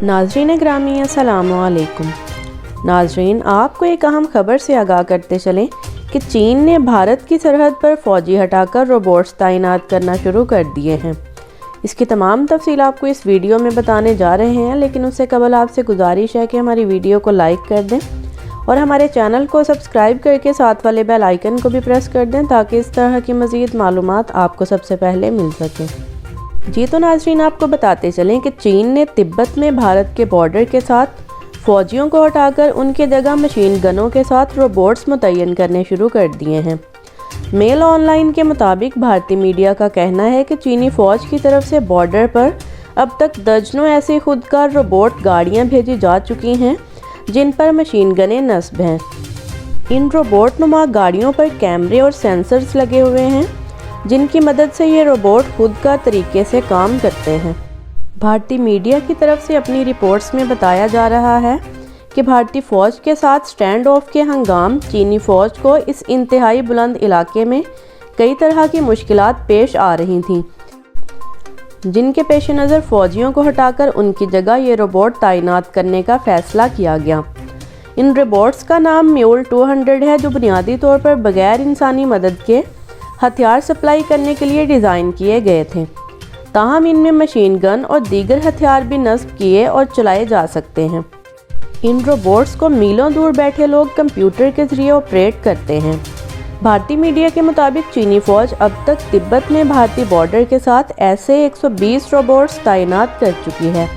नाज़रीन ग्रामी अस्सलामुअलैकुम। नाज़रीन, आपको एक अहम खबर से आगाह करते चलें कि चीन ने भारत की सरहद पर फ़ौजी हटाकर रोबोट्स तैनात करना शुरू कर दिए हैं। इसकी तमाम तफसील आपको इस वीडियो में बताने जा रहे हैं, लेकिन उससे कबल आपसे गुजारिश है कि हमारी वीडियो को लाइक कर दें और हमारे चैनल को सब्सक्राइब करके साथ वाले बेल आइकन को भी प्रेस कर दें ताकि इस तरह की मज़ीद मालूमात आपको सबसे पहले मिल सकें। जी तो नाज़रीन, आपको बताते चलें कि चीन ने तिब्बत में भारत के बॉर्डर के साथ फ़ौजियों को हटाकर उनकी जगह मशीन गनों के साथ रोबोट्स मुतय्यन करने शुरू कर दिए हैं। मेल ऑनलाइन के मुताबिक भारतीय मीडिया का कहना है कि चीनी फ़ौज की तरफ से बॉर्डर पर अब तक दर्जनों ऐसी खुदकार रोबोट गाड़ियां भेजी जा चुकी हैं जिन पर मशीन गनें नस्ब हैं। इन रोबोट नुमा गाड़ियों पर कैमरे और सेंसर्स लगे हुए हैं जिनकी मदद से ये रोबोट खुद का तरीके से काम करते हैं। भारतीय मीडिया की तरफ से अपनी रिपोर्ट्स में बताया जा रहा है कि भारतीय फ़ौज के साथ स्टैंड ऑफ के हंगाम चीनी फ़ौज को इस इंतहाई बुलंद इलाके में कई तरह की मुश्किलात पेश आ रही थीं, जिनके पेश नज़र फ़ौजियों को हटाकर उनकी जगह ये रोबोट तैनात करने का फ़ैसला किया गया। इन रोबोट्स का नाम म्यूल 200 है, जो बुनियादी तौर पर बग़ैर इंसानी मदद के हथियार सप्लाई करने के लिए डिज़ाइन किए गए थे। ताहम इनमें मशीन गन और दीगर हथियार भी नस्ब किए और चलाए जा सकते हैं। इन रोबोट्स को मीलों दूर बैठे लोग कंप्यूटर के ज़रिए ऑपरेट करते हैं। भारतीय मीडिया के मुताबिक चीनी फ़ौज अब तक तिब्बत में भारतीय बॉर्डर के साथ ऐसे 120 रोबोट्स तैनात कर चुकी है।